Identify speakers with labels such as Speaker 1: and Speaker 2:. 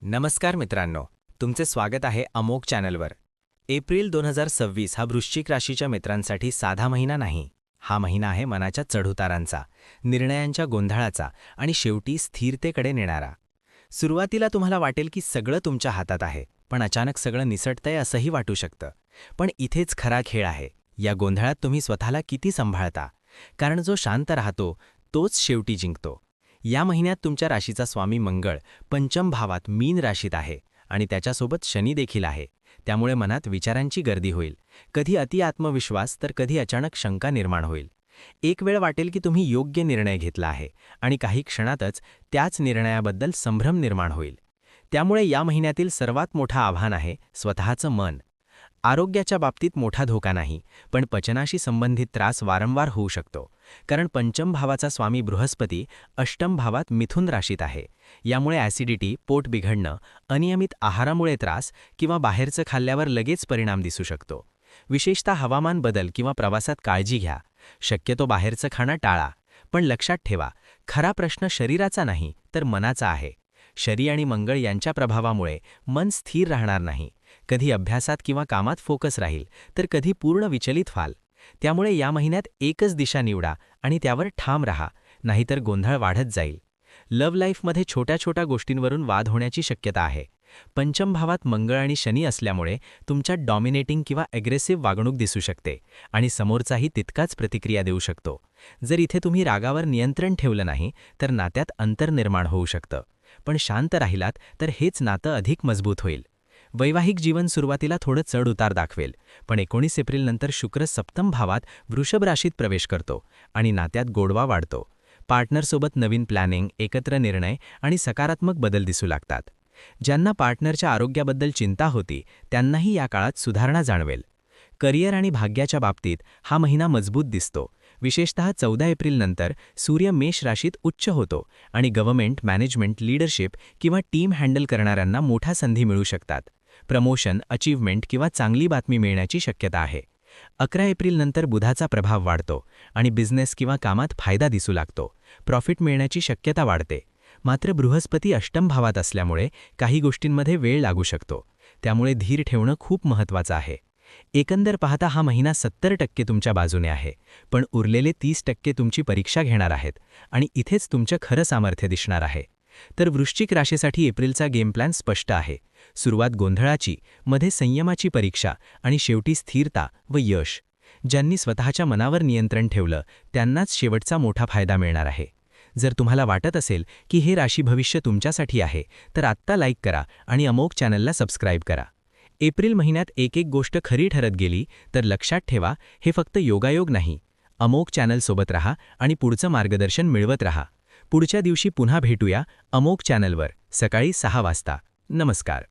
Speaker 1: नमस्कार मित्रांनो, तुमचे स्वागत आहे अमोघ चॅनलवर. एप्रिल 2026 हा वृश्चिक राशीच्या मित्रांसाठी साधा महिना नाही. हा महिना आहे मनाच्या चढउतारांचा, निर्णयांच्या गोंधळाचा आणि शेवटी स्थिरतेकडे नेणारा. सुरुवातीला तुम्हाला वाटेल की सगळं तुमच्या हातात आहे, पण अचानक सगळं निसटतंय असंही वाटू शकतं. पण इथेच खरा खेळ आहे. या गोंधळात तुम्ही स्वतःला किती सांभाळता, कारण जो शांत राहतो तोच शेवटी जिंकतो. या महिन्यात तुमच्या राशीचा स्वामी मंगळ पंचम भावात मीन राशीत आहे आणि त्याच्यासोबत शनी देखील आहे. त्यामुळे मनात विचारांची गर्दी होईल. कधी अति आत्मविश्वास तर कधी अचानक शंका निर्माण होईल. एक वेळ वाटेल की तुम्ही योग्य निर्णय घेतला आहे आणि काही क्षणातच त्याच निर्णयाबद्दल संभ्रम निर्माण होईल. त्यामुळे या महिन्यातील सर्वात मोठं आव्हान आहे स्वतःचं मन. आरोग्याच्या बाबतीत मोठा धोका नाही, पण पचनाशी संबंधित त्रास वारंवार होऊ शकतो. कारण पंचम भावाचा स्वामी बृहस्पती अष्टम भावात मिथुन राशीत आहे. यामुळे ॲसिडिटी, पोट बिघडणं, अनियमित आहारामुळे त्रास किंवा बाहेरचं खाल्ल्यावर लगेच परिणाम दिसू शकतो. विशेषतः हवामान बदल किंवा प्रवासात काळजी घ्या. शक्यतो बाहेरचं खाणं टाळा. पण लक्षात ठेवा, खरा प्रश्न शरीराचा नाही तर मनाचा आहे. शनी आणि मंगळ यांच्या प्रभावामुळे मन स्थिर राहणार नाही. कधी अभ्यासात किंवा कामात फोकस राहील तर कधी पूर्ण विचलित व्हाल. त्यामुळे या महिन्यात एकच दिशा निवडा आणि त्यावर ठाम राहा, नाहीतर गोंधळ वाढत जाईल. लव्ह लाईफमध्ये छोट्या छोट्या गोष्टींवरून वाद होण्याची शक्यता आहे. पंचम भावात मंगळ आणि शनी असल्यामुळे तुमच्यात डॉमिनेटिंग किंवा ॲग्रेसिव्ह वागणूक दिसू शकते आणि समोरचाही तितकाच प्रतिक्रिया देऊ शकतो. जर इथे तुम्ही रागावर नियंत्रण ठेवलं नाही तर नात्यात अंतर निर्माण होऊ शकतं. पण शांत राहिलात तर हेच नातं अधिक मजबूत होईल. वैवाहिक जीवन सुरुवातीला थोडं चढ-उतार दाखवेल, पण 19 एप्रिलनंतर शुक्र सप्तम भावात वृषभ राशीत प्रवेश करतो आणि नात्यात गोडवा वाढतो. पार्टनरसोबत नवीन प्लॅनिंग, एकत्र निर्णय आणि सकारात्मक बदल दिसू लागतात. ज्यांना पार्टनरच्या आरोग्याबद्दल चिंता होती त्यांनाही या काळात सुधारणा जाणवेल. करिअर आणि भाग्याच्या बाबतीत हा महिना मजबूत दिसतो. विशेषतः 14 एप्रिलनंतर सूर्य मेष राशीत उच्च होतो आणि गव्हर्नमेंट, मॅनेजमेंट, लीडरशिप किंवा टीम हँडल करणाऱ्यांना मोठ्या संधी मिळू शकतात. प्रमोशन, अचीव्हमेंट किंवा चांगली बातमी मिळण्याची शक्यता आहे. 11 एप्रिलनंतर बुधाचा प्रभाव वाढतो आणि बिझनेस किंवा कामात फायदा दिसू लागतो. प्रॉफिट मिळण्याची शक्यता वाढते. मात्र बृहस्पती अष्टम भावात असल्यामुळे काही गोष्टींमध्ये वेळ लागू शकतो. त्यामुळे धीर ठेवणं खूप महत्त्वाचं आहे. एकंदर पाहता हा महिना 70% तुमच्या बाजूने आहे, पण उरलेले 30% तुमची परीक्षा घेणार आहेत आणि इथेच तुमचं खरं सामर्थ्य दिसणार आहे. तर वृश्चिक राशीसाठी एप्रिलचा गेम प्लॅन स्पष्ट आहे. सुरुवात गोंधळाची, मध्ये संयमाची परीक्षा आणि शेवटी स्थिरता व यश. ज्यांनी स्वतःच्या मनावर नियंत्रण ठेवलं त्यांनाच शेवटचा मोठा फायदा मिळणार आहे. जर तुम्हाला वाटत असेल की हे राशी भविष्य तुमच्यासाठी आहे तर आत्ता लाईक करा आणि अमोघ चॅनलला सबस्क्राईब करा. एप्रिल महिन्यात एक गोष्ट खरी ठरत गेली तर लक्षात ठेवा, हे फक्त योगायोग नाही. अमोघ चॅनलसोबत राहा आणि पुढचं मार्गदर्शन मिळवत राहा. पुढच्या दिवशी पुन्हा भेटूया अमोघ चॅनलवर सकाळी 6 वाजता. नमस्कार.